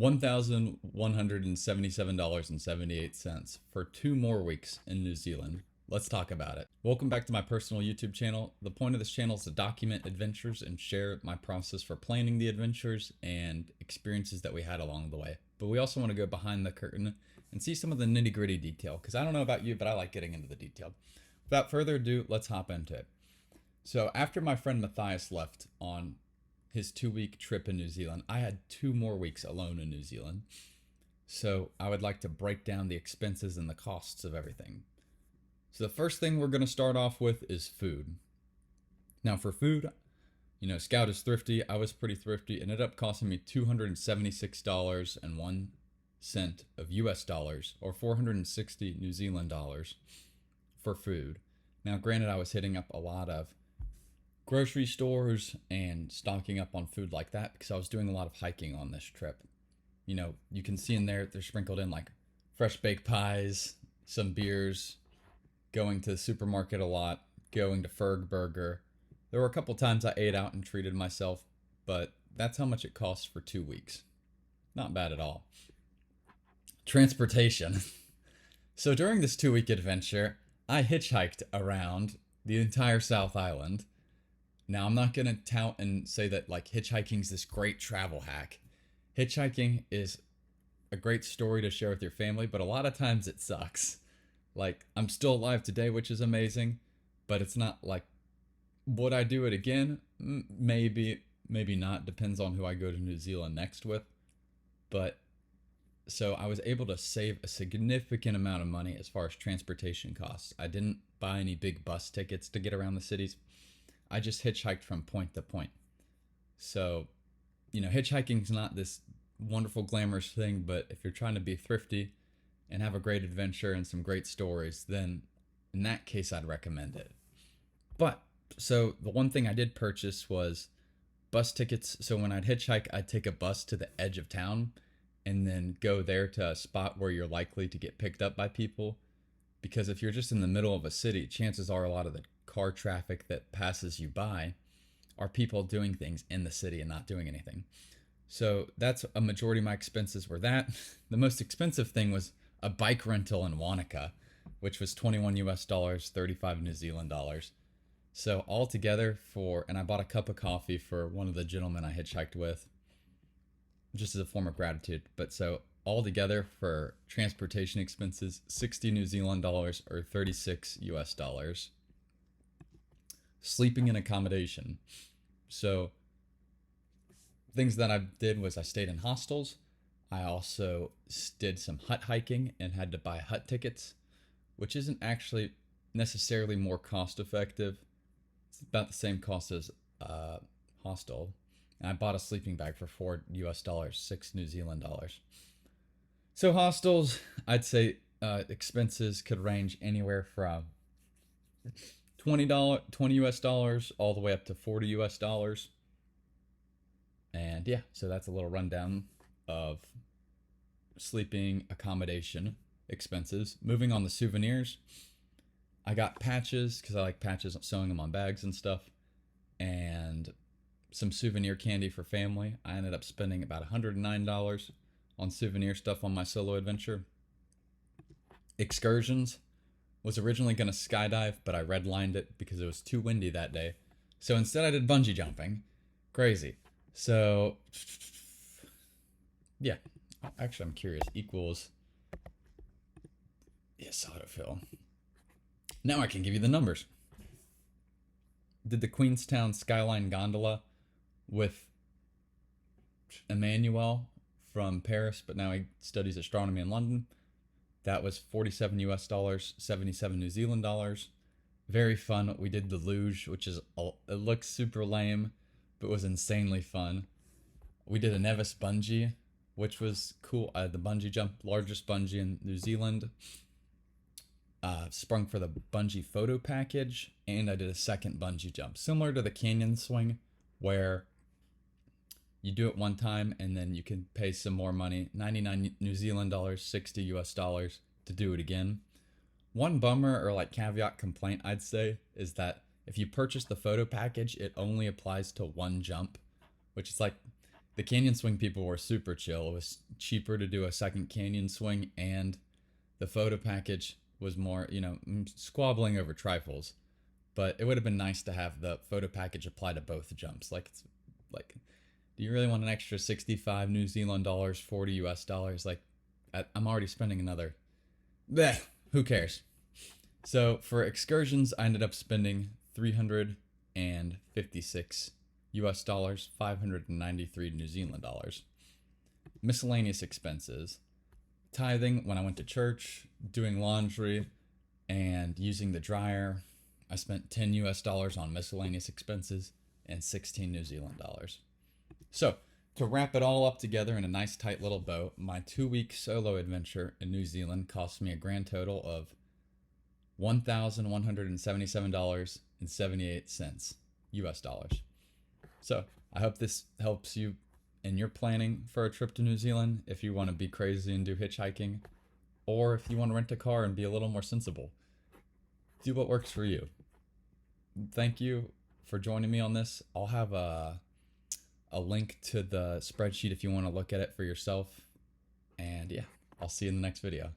$1,177.78 for 2 more weeks in New Zealand. Let's talk about it. Welcome back to my personal YouTube channel. The point of this channel is to document adventures and share my process for planning the adventures and experiences that we had along the way. But we also want to go behind the curtain and see some of the nitty-gritty detail, because I don't know about you, but I like getting into the detail. Without further ado, let's hop into it. So after my friend Matthias left on his 2-week trip in New Zealand, I had 2 more weeks alone in New Zealand. So I would like to break down the expenses and the costs of everything. So the first thing we're going to start off with is food. Now for food, Scout is thrifty. I was pretty thrifty. It ended up costing me $276.01 of US dollars, or 460 New Zealand dollars for food. Now granted, I was hitting up a lot of grocery stores and stocking up on food like that because I was doing a lot of hiking on this trip. You can see in there, they're sprinkled in like fresh baked pies, some beers, going to the supermarket a lot, going to Ferg Burger. There were a couple times I ate out and treated myself, but that's how much it costs for 2 weeks. Not bad at all. Transportation. So during this 2-week adventure, I hitchhiked around the entire South Island. Now, I'm not going to tout and say that like hitchhiking's this great travel hack. Hitchhiking is a great story to share with your family, but a lot of times it sucks. Like, I'm still alive today, which is amazing, but it's not like, would I do it again? Maybe, maybe not. Depends on who I go to New Zealand next with. But so I was able to save a significant amount of money as far as transportation costs. I didn't buy any big bus tickets to get around the cities. I just hitchhiked from point to point. So, hitchhiking's not this wonderful, glamorous thing, but if you're trying to be thrifty and have a great adventure and some great stories, then in that case, I'd recommend it. But, so the one thing I did purchase was bus tickets. So when I'd hitchhike, I'd take a bus to the edge of town and then go there to a spot where you're likely to get picked up by people. Because if you're just in the middle of a city, chances are a lot of the car traffic that passes you by are people doing things in the city and not doing anything. So that's a majority of my expenses were that. The most expensive thing was a bike rental in Wanaka, which was 21 US dollars, 35 New Zealand dollars. So altogether and I bought a cup of coffee for one of the gentlemen I hitchhiked with, just as a form of gratitude. But so altogether for transportation expenses, 60 New Zealand dollars or 36 US dollars. Sleeping and accommodation. So things that I did was I stayed in hostels. I also did some hut hiking and had to buy hut tickets, which isn't actually necessarily more cost effective. It's about the same cost as hostel. And I bought a sleeping bag for 4 US dollars, 6 New Zealand dollars. So hostels, I'd say expenses could range anywhere from $20 US dollars all the way up to 40 US dollars. And yeah, so that's a little rundown of sleeping, accommodation, expenses. Moving on to souvenirs, I got patches because I like patches, sewing them on bags and stuff, and some souvenir candy for family. I ended up spending about $109 on souvenir stuff on my solo adventure. Excursions was originally going to skydive, but I redlined it because it was too windy that day. So instead I did bungee jumping. Crazy. So, yeah. Actually, I'm curious. Equals. Yes, autofill. Now I can give you the numbers. Did the Queenstown Skyline Gondola with Emmanuel from Paris, but now he studies astronomy in London. That was 47 US dollars, 77 New Zealand dollars. Very fun. We did the luge, which it looks super lame, but was insanely fun. We did a Nevis bungee, which was cool. The bungee jump, largest bungee in New Zealand. Sprung for the bungee photo package, and I did a second bungee jump, similar to the canyon swing, where you do it one time and then you can pay some more money, 99 New Zealand dollars, 60 US dollars to do it again. One bummer or like caveat complaint I'd say is that if you purchase the photo package, it only applies to one jump, which is like The canyon swing people were super chill. It was cheaper to do a second canyon swing, and the photo package was more, squabbling over trifles. But it would have been nice to have the photo package apply to both jumps. Like, do you really want an extra 65 New Zealand dollars, 40 US dollars? Like, I'm already spending another. Bleh, who cares? So for excursions, I ended up spending 356 US dollars, 593 New Zealand dollars. Miscellaneous expenses, tithing when I went to church, doing laundry, and using the dryer. I spent 10 US dollars on miscellaneous expenses and 16 New Zealand dollars. So, to wrap it all up together in a nice tight little bow, my 2-week solo adventure in New Zealand cost me a grand total of $1,177.78 US dollars. So, I hope this helps you in your planning for a trip to New Zealand if you want to be crazy and do hitchhiking, or if you want to rent a car and be a little more sensible. Do what works for you. Thank you for joining me on this. I'll have a link to the spreadsheet if you want to look at it for yourself. And yeah, I'll see you in the next video.